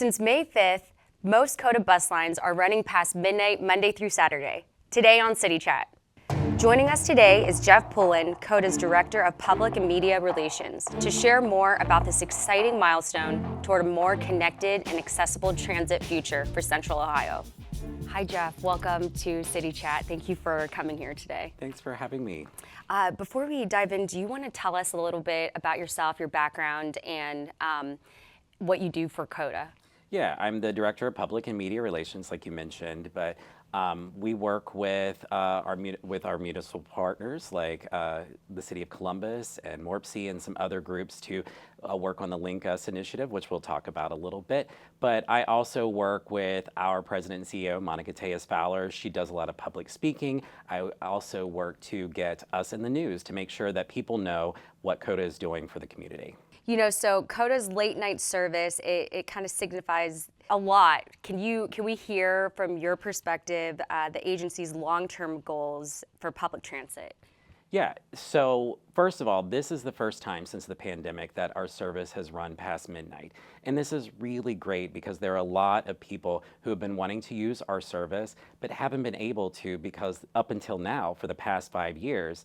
Since May 5th, most COTA bus lines are running past midnight Monday through Saturday. Today on City Chat. Joining us today is Jeff Pullin, COTA's Director of Public and Media Relations, to share more about this exciting milestone toward a more connected and accessible transit future for Central Ohio. Hi, Jeff. Welcome to City Chat. Thank you for coming here today. Thanks for having me. Before we dive in, do you want to tell us a little bit about yourself, your background, and what you do for COTA? Yeah, I'm the Director of Public and Media Relations, like you mentioned, but we work with our municipal partners like the City of Columbus and Morpsey and some other groups to work on the LinkUS initiative, which we'll talk about a little bit. But I also work with our President and CEO, Monica Tejas-Fowler. She does a lot of public speaking. I also work to get us in the news to make sure that people know what COTA is doing for the community. You know, so COTA's late night service, it kind of signifies a lot. Can we hear from your perspective the agency's long-term goals for public transit? Yeah, so first of all, this is the first time since the pandemic that our service has run past midnight. And this is really great because there are a lot of people who have been wanting to use our service but haven't been able to because up until now, for the past 5 years,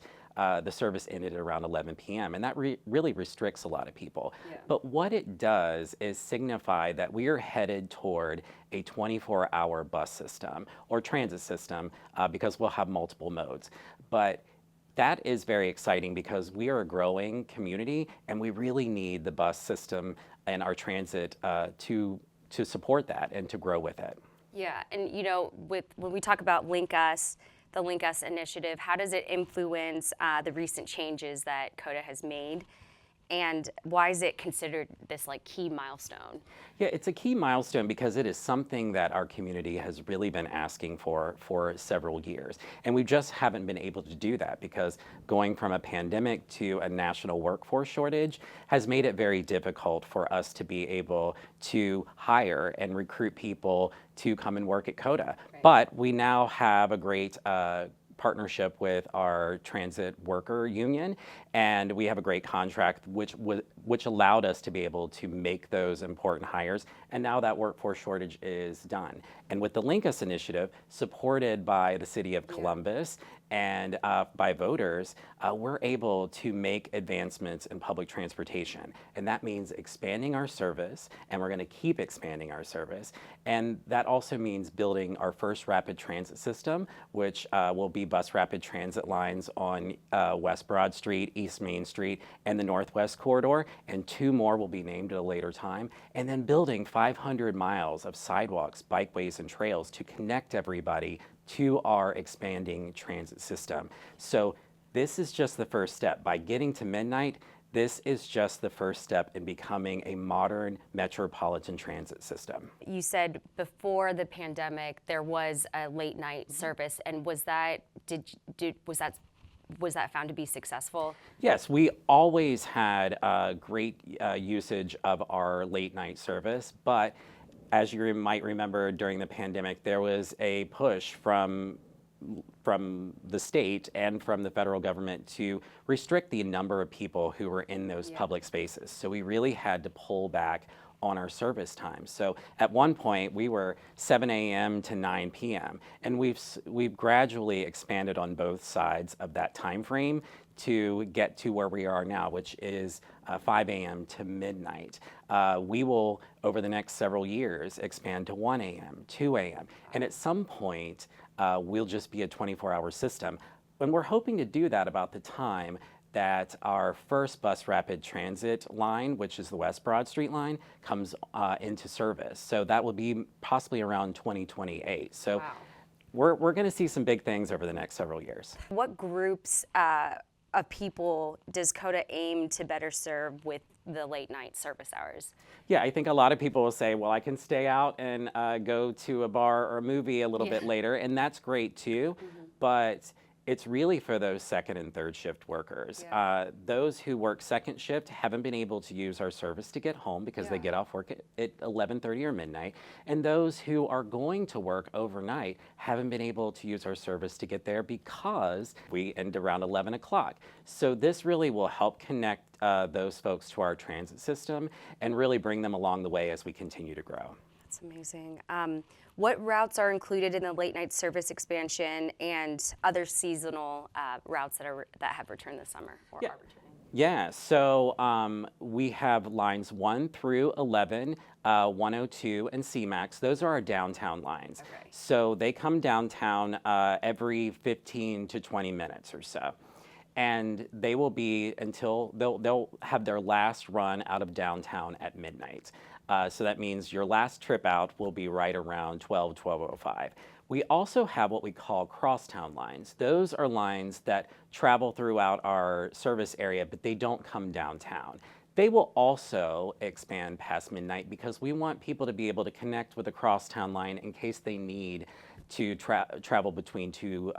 the service ended at around 11 p.m. and that really restricts a lot of people. Yeah. But what it does is signify that we are headed toward a 24-hour bus system or transit system because we'll have multiple modes. But that is very exciting because we are a growing community and we really need the bus system and our transit to support that and to grow with it. Yeah, and you know, when we talk about LinkUS, the LinkUS initiative, how does it influence the recent changes that COTA has made? And why is it considered this key milestone? Yeah, it's a key milestone because it is something that our community has really been asking for several years. And we just haven't been able to do that because going from a pandemic to a national workforce shortage has made it very difficult for us to be able to hire and recruit people to come and work at COTA. Right. But we now have a great partnership with our transit worker union, and we have a great contract which allowed us to be able to make those important hires, and now that workforce shortage is done. And with the LinkUS initiative, supported by the City of Columbus and by voters, we're able to make advancements in public transportation. And that means expanding our service, and we're going to keep expanding our service. And that also means building our first rapid transit system, which will be bus rapid transit lines on West Broad Street, East Main Street, and the Northwest Corridor. And 2 more will be named at a later time. And then building 500 miles of sidewalks, bikeways, and trails to connect everybody to our expanding transit system. So this is just the first step. By getting to midnight, this is just the first step in becoming a modern metropolitan transit system. You said before the pandemic there was a late night service, and was that found to be successful? Yes, we always had great usage of our late night service, but as you might remember, during the pandemic, there was a push from the state and from the federal government to restrict the number of people who were in those public spaces. So we really had to pull back on our service times. So at one point, we were 7 a.m. to 9 p.m. And we've gradually expanded on both sides of that time frame to get to where we are now, which is 5 a.m. to midnight. We will, over the next several years, expand to 1 a.m., 2 a.m., and at some point, we'll just be a 24-hour system. And we're hoping to do that about the time that our first bus rapid transit line, which is the West Broad Street line, comes into service. So that will be possibly around 2028. So wow. We're going to see some big things over the next several years. What groups of people does COTA aim to better serve with the late night service hours? Yeah, I think a lot of people will say, well, I can stay out and go to a bar or a movie a little bit later, and that's great too. Mm-hmm. But It's really for those second and third shift workers. Yeah. Those who work second shift haven't been able to use our service to get home because they get off work at 11:30 or midnight. And those who are going to work overnight haven't been able to use our service to get there because we end around 11 o'clock. So this really will help connect those folks to our transit system and really bring them along the way as we continue to grow. That's amazing. What routes are included in the late night service expansion and other seasonal routes that have returned this summer or are returning? Yeah, so we have lines 1 through 11, 102, and CMAX. Those are our downtown lines. Okay. So they come downtown every 15 to 20 minutes or so. And they will be until they'll have their last run out of downtown at midnight. So that means your last trip out will be right around 12:05. We also have what we call crosstown lines. Those are lines that travel throughout our service area, but they don't come downtown. They will also expand past midnight because we want people to be able to connect with a crosstown line in case they need to travel between two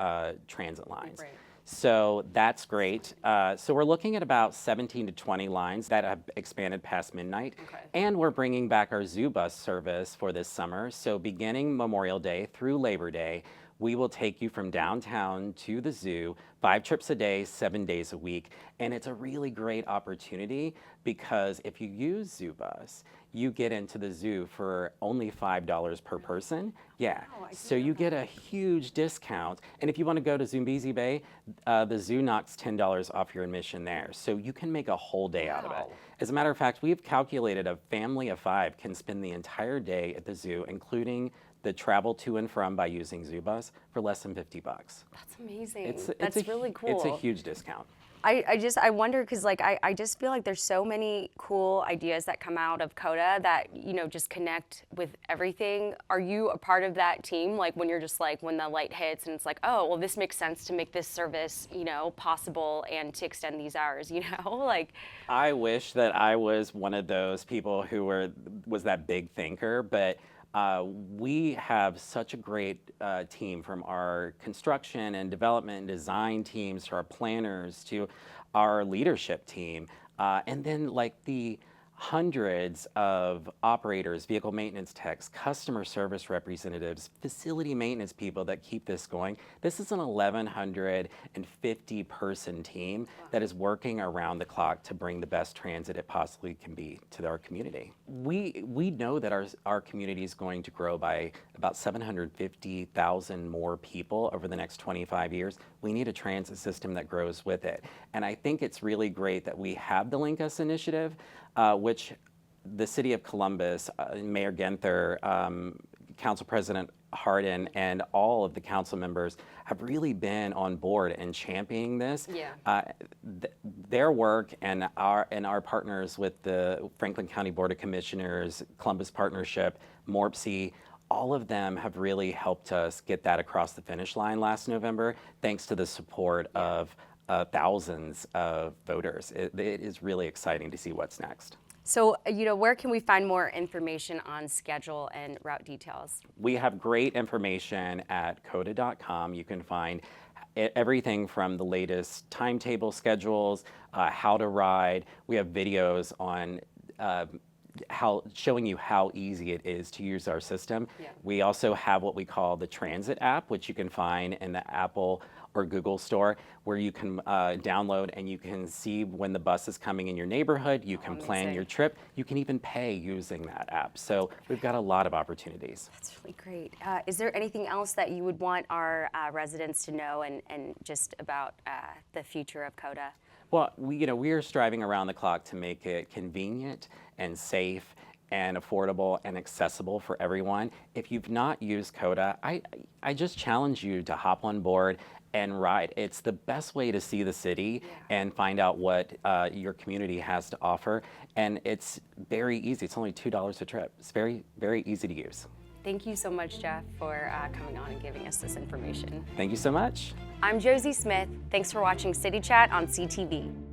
transit lines. Right. So that's great. So we're looking at about 17 to 20 lines that have expanded past midnight. Okay. And we're bringing back our zoo bus service for this summer. So beginning Memorial Day through Labor Day, we will take you from downtown to the zoo, 5 trips a day, 7 days a week. And it's a really great opportunity because if you use Zoo Bus, you get into the zoo for only $5 per person. Yeah, Wow, so you get a huge discount. And if you want to go to Zambezi Bay, the zoo knocks $10 off your admission there. So you can make a whole day out of it. Wow. As a matter of fact, we've calculated a family of 5 can spend the entire day at the zoo, including the travel to and from by using Zoo Bus for less than $50. That's amazing. It's really cool. It's a huge discount. I wonder because like I just feel like there's so many cool ideas that come out of COTA that just connect with everything. Are you a part of that team? Like when you're just like when the light hits and it's like, oh well, this makes sense to make this service possible and to extend these hours. Like. I wish that I was one of those people who was that big thinker, but. We have such a great team, from our construction and development and design teams to our planners to our leadership team, and then like the hundreds of operators, vehicle maintenance techs, customer service representatives, facility maintenance people that keep this going. This is an 1,150 person team that is working around the clock to bring the best transit it possibly can be to our community. We know that our community is going to grow by about 750,000 more people over the next 25 years. We need a transit system that grows with it. And I think it's really great that we have the LinkUS initiative, which the City of Columbus, Mayor Ginther, Council President Hardin, and all of the council members have really been on board and championing this. Yeah. Their work and our partners with the Franklin County Board of Commissioners, Columbus Partnership, MORPC, all of them have really helped us get that across the finish line last November, thanks to the support of thousands of voters. It is really exciting to see what's next. So, where can we find more information on schedule and route details? We have great information at COTA.com. You can find everything from the latest timetable schedules, how to ride. We have videos on showing you how easy it is to use our system. Yeah. We also have what we call the Transit app, which you can find in the Apple or Google store, where you can download and you can see when the bus is coming in your neighborhood. You can plan your trip. You can even pay using that app. So we've got a lot of opportunities. That's really great. Is there anything else that you would want our residents to know and just about the future of COTA? Well, we are striving around the clock to make it convenient and safe and affordable and accessible for everyone. If you've not used COTA, I just challenge you to hop on board and ride. It's the best way to see the city and find out what your community has to offer. And it's very easy. It's only $2 a trip. It's very, very easy to use. Thank you so much, Jeff, for coming on and giving us this information. Thank you so much. I'm Josie Smith. Thanks for watching City Chat on CTV.